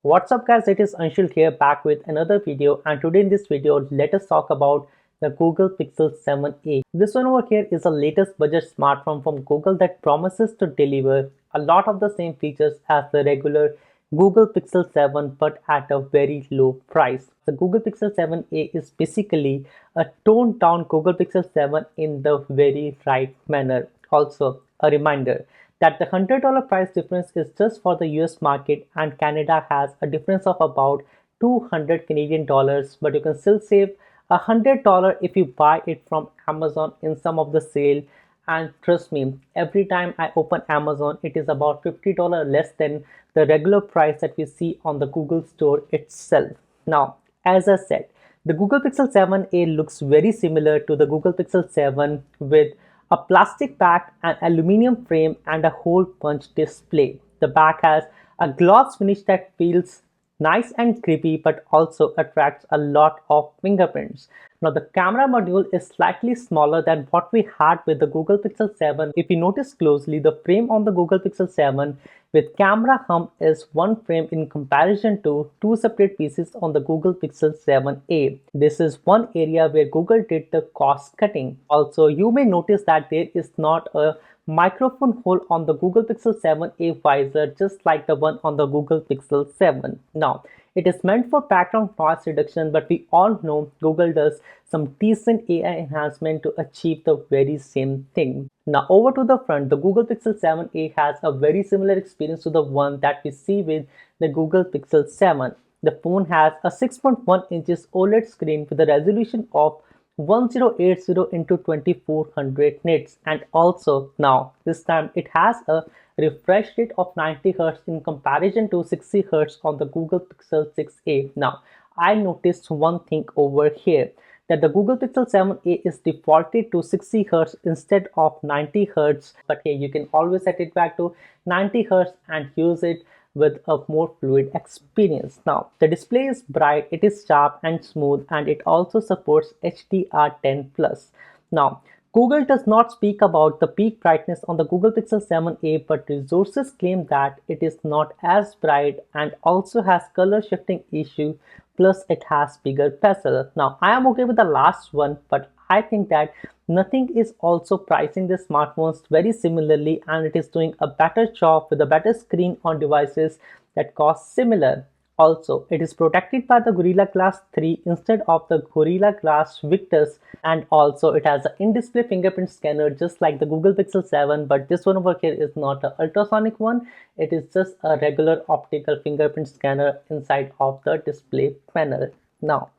What's up guys, it is Anshul here back with another video, and today in this video let us talk about the Google Pixel 7a. This one over here is the latest budget smartphone from Google that promises to deliver a lot of the same features as the regular Google Pixel 7 but at a very low price. The Google Pixel 7a is basically a toned down Google Pixel 7 in the very right manner. Also, a reminder that the $100 price difference is just for the US market, and Canada has a difference of about 200 Canadian dollars, but you can still save $100 if you buy it from Amazon in some of the sale. And trust me, every time I open Amazon, it is about $50 less than the regular price that we see on the Google store itself. Now, as I said, the Google Pixel 7a looks very similar to the Google Pixel 7 with a plastic back, an aluminum frame, and a hole punch display. The back has a gloss finish that feels nice and creepy but also attracts a lot of fingerprints. Now the camera module is slightly smaller than what we had with the Google Pixel 7. If you notice closely, the frame on the Google Pixel 7 with camera hump is one frame in comparison to two separate pieces on the Google Pixel 7a. This is one area where Google did the cost cutting. Also, you may notice that there is not a microphone hole on the Google Pixel 7a visor just like the one on the Google Pixel 7. Now, it is meant for background noise reduction, but we all know Google does some decent AI enhancement to achieve the very same thing. Now over to the front, the Google Pixel 7a has a very similar experience to the one that we see with the Google Pixel 7. The phone has a 6.1 inches OLED screen with a resolution of 1080 into 2400 nits, and also now this time it has a refresh rate of 90 Hz in comparison to 60 Hz on the Google Pixel 6a. Now I noticed one thing over here, that the Google Pixel 7a is defaulted to 60 Hz instead of 90 Hz, but hey, you can always set it back to 90 Hz and use it with a more fluid experience. Now the display is bright, it is sharp and smooth, and it also supports HDR10 plus. Now Google does not speak about the peak brightness on the Google Pixel 7a, but resources claim that it is not as bright and also has color shifting issue, plus it has bigger bezel. Now I am okay with the last one, but I think that nothing is also pricing the smartphones very similarly, and it is doing a better job with a better screen on devices that cost similar. Also, it is protected by the Gorilla Glass 3 instead of the Gorilla Glass Victus, and also it has an in-display fingerprint scanner just like the Google Pixel 7, but this one over here is not an ultrasonic one. It is just a regular optical fingerprint scanner inside of the display panel. Now,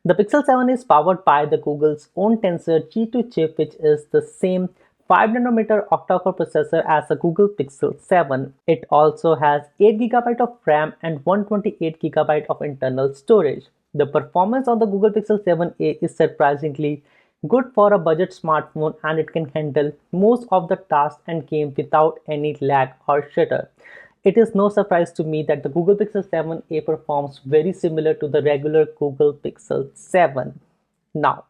the Pixel 7 is powered by the Google's own Tensor G2 chip, which is the same 5nm octa-core processor as the Google Pixel 7. It also has 8GB of RAM and 128GB of internal storage. The performance on the Google Pixel 7a is surprisingly good for a budget smartphone, and it can handle most of the tasks and games without any lag or stutter. It is no surprise to me that the Google Pixel 7a performs very similar to the regular Google Pixel 7. Now,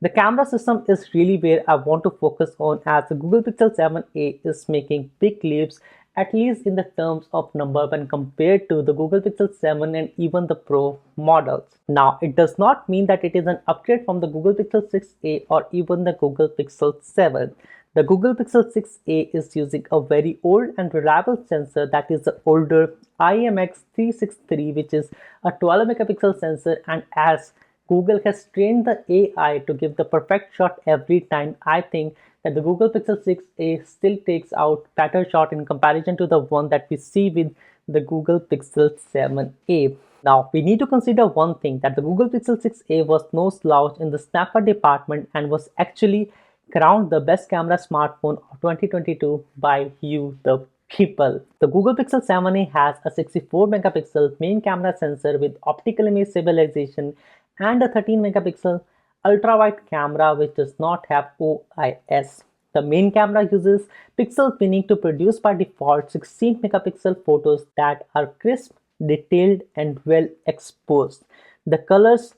the camera system is really where I want to focus on, as the Google Pixel 7a is making big leaps, at least in the terms of number, when compared to the Google Pixel 7 and even the Pro models. Now, it does not mean that it is an upgrade from the Google Pixel 6a or even the Google Pixel 7. The Google Pixel 6a is using a very old and reliable sensor, that is the older IMX363, which is a 12 megapixel sensor, and as Google has trained the AI to give the perfect shot every time, I think that the Google Pixel 6a still takes out better shot in comparison to the one that we see with the Google Pixel 7a. Now, we need to consider one thing, that the Google Pixel 6a was no slouch in the snapper department and was actually crowned the best camera smartphone of 2022 by you, the people. The Google Pixel 7a has a 64 megapixel main camera sensor with optical image stabilization and a 13 megapixel ultra-wide camera which does not have OIS. The main camera uses pixel pinning to produce by default 16 megapixel photos that are crisp, detailed, and well exposed. The colors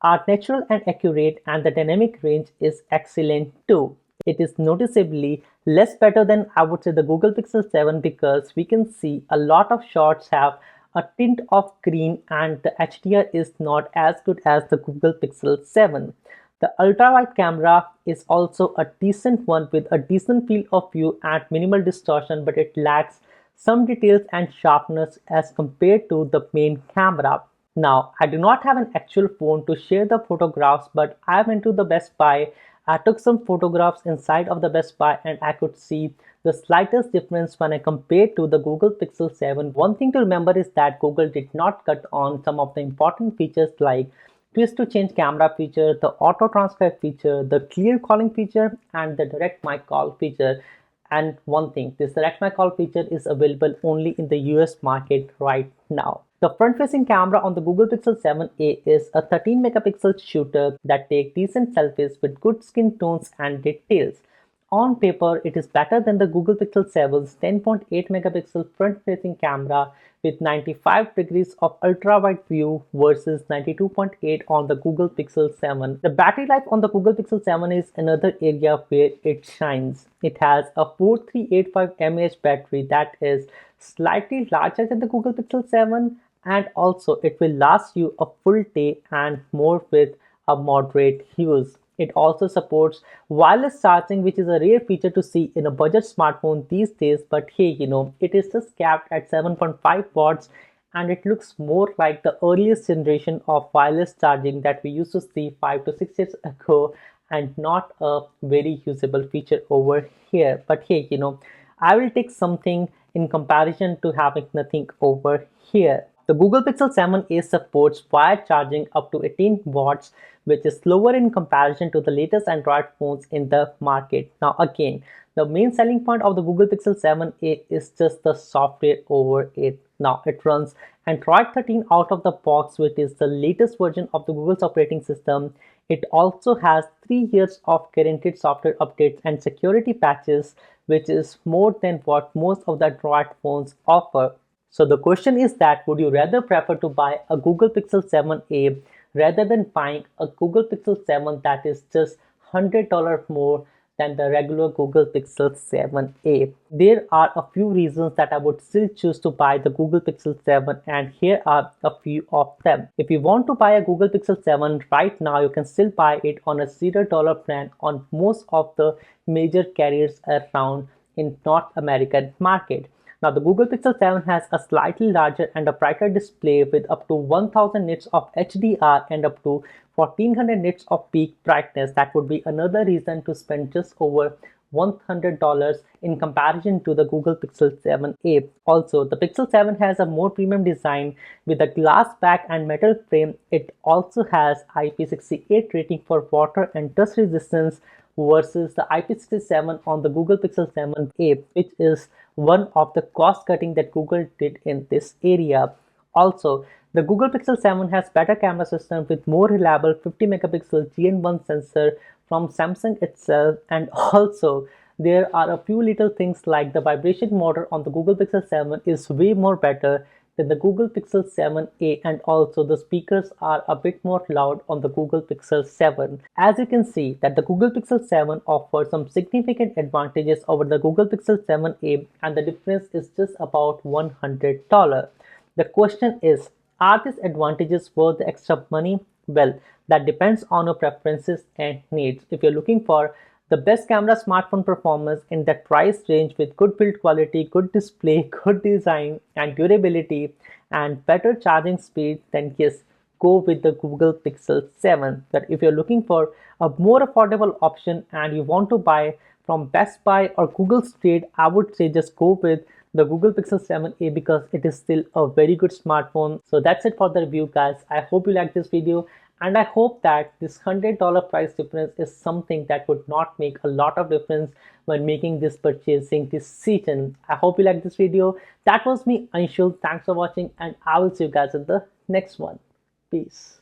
are natural and accurate, and the dynamic range is excellent too. It is noticeably less better than I would say the Google Pixel 7, because we can see a lot of shots have a tint of green, and the HDR is not as good as the Google Pixel 7. The ultra-wide camera is also a decent one with a decent field of view and minimal distortion, but it lacks some details and sharpness as compared to the main camera. Now, I do not have an actual phone to share the photographs, but I went to the Best Buy. I took some photographs inside of the Best Buy and I could see the slightest difference when I compared to the Google Pixel 7. One thing to remember is that Google did not cut on some of the important features like twist to change camera feature, the auto transcribe feature, the clear calling feature, and the direct mic call feature. And one thing, this direct mic call feature is available only in the US market right now. The front-facing camera on the Google Pixel 7a is a 13 megapixel shooter that takes decent selfies with good skin tones and details. On paper, it is better than the Google Pixel 7's 10.8 megapixel front-facing camera with 95 degrees of ultra-wide view versus 92.8 on the Google Pixel 7. The battery life on the Google Pixel 7 is another area where it shines. It has a 4385 mAh battery that is slightly larger than the Google Pixel 7, and also it will last you a full day and more with a moderate use. It also supports wireless charging, which is a rare feature to see in a budget smartphone these days, but hey, it is just capped at 7.5 watts and it looks more like the earliest generation of wireless charging that we used to see 5 to 6 years ago, and not a very usable feature over here. But hey, I will take something in comparison to having nothing over here. The Google Pixel 7a supports wired charging up to 18 watts, which is slower in comparison to the latest Android phones in the market. Now again, the main selling point of the Google Pixel 7a is just the software over it. Now it runs Android 13 out of the box, which is the latest version of the Google's operating system. It also has 3 years of guaranteed software updates and security patches, which is more than what most of the Android phones offer. So the question is that would you rather prefer to buy a Google Pixel 7a rather than buying a Google Pixel 7 that is just $100 more than the regular Google Pixel 7a? There are a few reasons that I would still choose to buy the Google Pixel 7, and here are a few of them. If you want to buy a Google Pixel 7 right now, you can still buy it on a $0 plan on most of the major carriers around in North American market. Now the Google Pixel 7 has a slightly larger and a brighter display with up to 1000 nits of HDR and up to 1400 nits of peak brightness. That would be another reason to spend just over $100 in comparison to the Google Pixel 7a. Also, the Pixel 7 has a more premium design with a glass back and metal frame. It also has IP68 rating for water and dust resistance versus the IP67 on the Google Pixel 7a, which is one of the cost cutting that Google did in this area. Also, the Google Pixel 7 has better camera system with more reliable 50 megapixel GN1 sensor from Samsung itself, and also there are a few little things like the vibration motor on the Google Pixel 7 is way more better than the Google Pixel 7a, and also the speakers are a bit more loud on the Google Pixel 7. As you can see that the Google Pixel 7 offers some significant advantages over the Google Pixel 7a, and the difference is just about $100. The question is, are these advantages worth the extra money? Well, that depends on your preferences and needs. If you're looking for the best camera smartphone performance in that price range with good build quality, good display, good design and durability and better charging speed, then yes, go with the Google Pixel 7. But if you're looking for a more affordable option and you want to buy from Best Buy or Google straight, I would say just go with the Google Pixel 7a because it is still a very good smartphone. So that's it for the review, guys. I hope you liked this video, and I hope that this $100 price difference is something that would not make a lot of difference when making this purchasing decision. I hope you liked this video. That was me, Anshul. Thanks for watching, and I will see you guys in the next one. Peace.